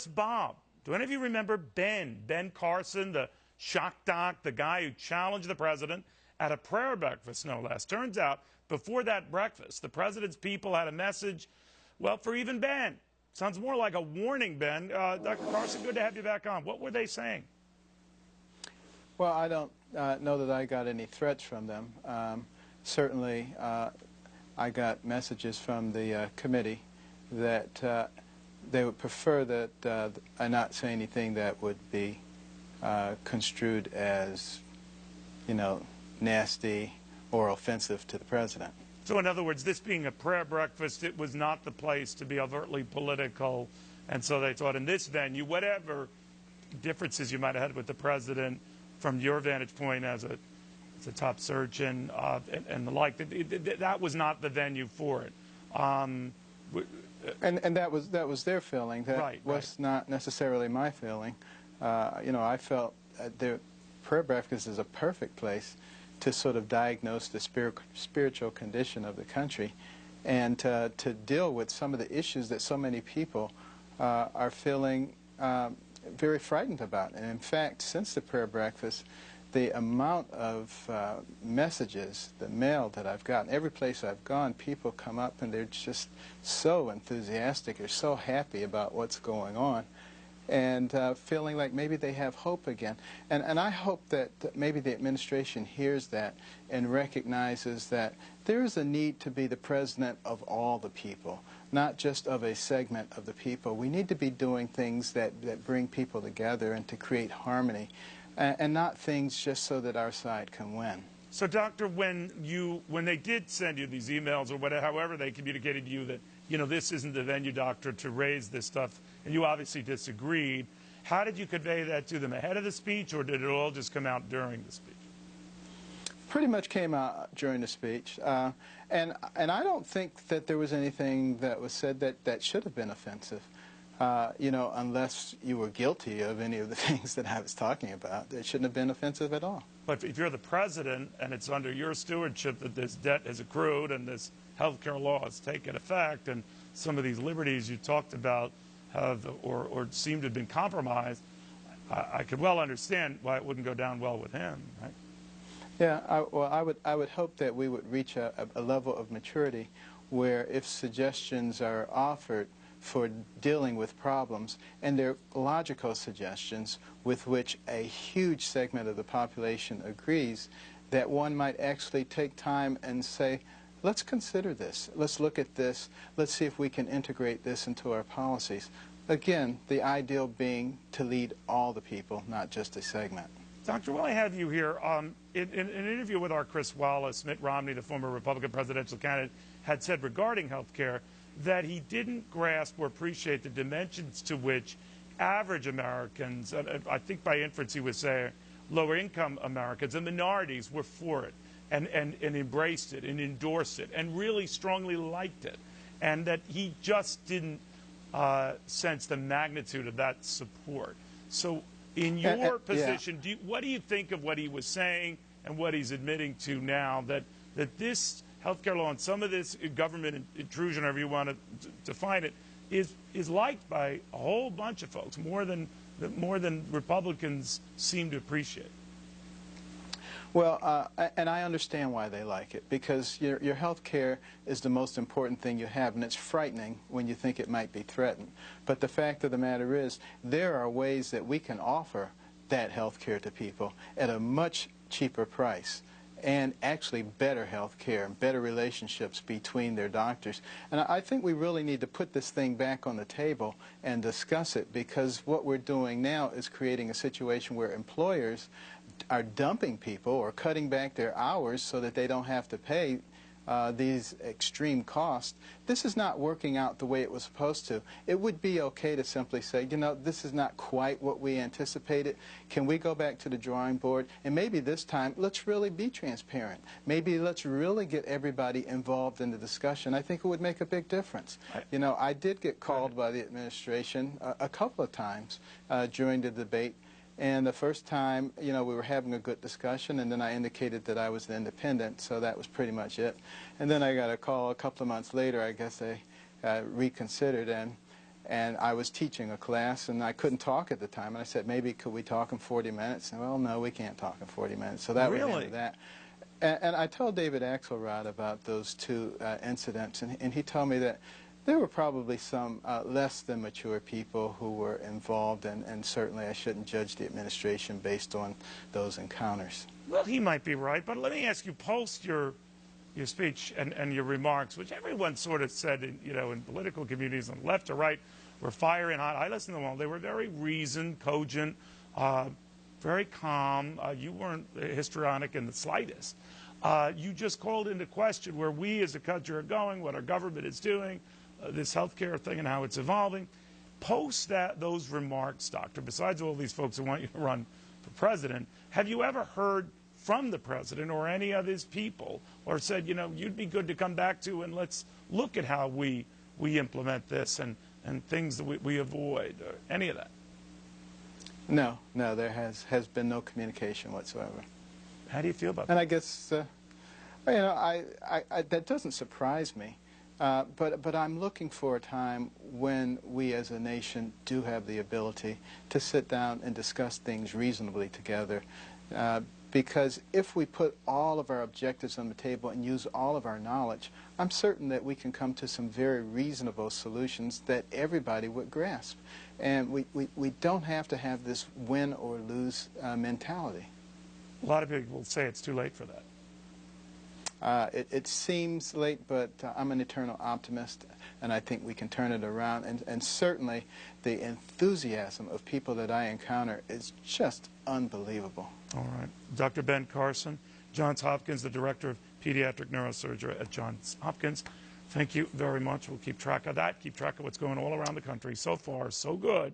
Bob. Do any of you remember Ben Carson, the shock doc, the guy who challenged the president at a prayer breakfast, no less? Turns out, before that breakfast, the president's people had a message, well, for even Ben. Sounds more like a warning, Ben. Dr. Carson, good to have you back on. What were they saying? Well, I don't know that I got any threats from them. Certainly, I got messages from the committee that they would prefer that I not say anything that would be construed as, nasty or offensive to the president. So in other words, this being a prayer breakfast, it was not the place to be overtly political, and so they thought in this venue, whatever differences you might have had with the president from your vantage point as a top surgeon and the like, that was not the venue for it. And that was their feeling. That was not necessarily my feeling. I felt the prayer breakfast is a perfect place to sort of diagnose the spiritual condition of the country and to deal with some of the issues that so many people are feeling very frightened about. And in fact, since the prayer breakfast, the amount of messages, the mail that I've gotten, every place I've gone, people come up and they're just so enthusiastic, they're so happy about what's going on, and feeling like maybe they have hope again. And I hope that maybe the administration hears that and recognizes that there is a need to be the president of all the people, not just of a segment of the people. We need to be doing things that bring people together and to create harmony, and not things just so that our side can win. So, Doctor, when they did send you these emails or whatever, however they communicated to you that, this isn't the venue, Doctor, to raise this stuff, and you obviously disagreed, how did you convey that to them? Ahead of the speech, or did it all just come out during the speech? Pretty much came out during the speech. And I don't think that there was anything that was said that should have been offensive. Unless you were guilty of any of the things that I was talking about. It shouldn't have been offensive at all. But if you're the president and it's under your stewardship that this debt has accrued and this health care law has taken effect and some of these liberties you talked about have or seem to have been compromised, I could well understand why it wouldn't go down well with him, right? Yeah, I would hope that we would reach a level of maturity where if suggestions are offered for dealing with problems, and they're logical suggestions with which a huge segment of the population agrees, that one might actually take time and say, let's consider this, let's look at this, let's see if we can integrate this into our policies. Again, the ideal being to lead all the people, not just a segment. Doctor, while I have you here, in an interview with our Chris Wallace, Mitt Romney, the former Republican presidential candidate, had said regarding health care that he didn't grasp or appreciate the dimensions to which average Americans, I think by inference he was saying lower-income Americans and minorities were for it and embraced it and endorsed it and really strongly liked it, and that he just didn't sense the magnitude of that support. So in your position, what do you think of what he was saying and what he's admitting to now, that this healthcare law and some of this government intrusion, however you want to define it, is liked by a whole bunch of folks, more than Republicans seem to appreciate? Well, and I understand why they like it, because your health care is the most important thing you have, and it's frightening when you think it might be threatened. But the fact of the matter is, there are ways that we can offer that health care to people at a much cheaper price, and actually better health care, better relationships between their doctors. And I think we really need to put this thing back on the table and discuss it, because what we're doing now is creating a situation where employers are dumping people or cutting back their hours so that they don't have to pay these extreme costs. This is not working out the way it was supposed to. It would be okay to simply say, this is not quite what we anticipated. Can we go back to the drawing board? And maybe this time, let's really be transparent. Maybe let's really get everybody involved in the discussion. I think it would make a big difference. I did get called by the administration a couple of times during the debate. And the first time, we were having a good discussion, and then I indicated that I was an independent, so that was pretty much it. And then I got a call a couple of months later. I guess they reconsidered, And I was teaching a class, and I couldn't talk at the time. And I said, maybe could we talk in 40 minutes? And, well, no, we can't talk in 40 minutes. So that was the end of that. And I told David Axelrod about those two incidents, and he told me that there were probably some less than mature people who were involved, and certainly I shouldn't judge the administration based on those encounters. Well, he might be right, but let me ask you, post your speech and your remarks, which everyone sort of said, in political communities on left or right, were fiery and hot. I listened to them all. They were very reasoned, cogent, very calm. You weren't histrionic in the slightest. You just called into question where we as a country are going, what our government is doing, this healthcare thing and how it's evolving. Post those remarks, Doctor, besides all these folks who want you to run for president, have you ever heard from the president or any of his people or said, you'd be good to come back to and let's look at how we implement this and things that we avoid, or any of that? No, there has been no communication whatsoever. How do you feel about that? And I guess, that doesn't surprise me. But I'm looking for a time when we as a nation do have the ability to sit down and discuss things reasonably together. Because if we put all of our objectives on the table and use all of our knowledge, I'm certain that we can come to some very reasonable solutions that everybody would grasp. And we don't have to have this win or lose mentality. A lot of people say it's too late for that. It seems late, but I'm an eternal optimist, and I think we can turn it around. And certainly the enthusiasm of people that I encounter is just unbelievable. All right. Dr. Ben Carson, Johns Hopkins, the Director of Pediatric Neurosurgery at Johns Hopkins. Thank you very much. We'll keep track of that, keep track of what's going on all around the country. So far, so good.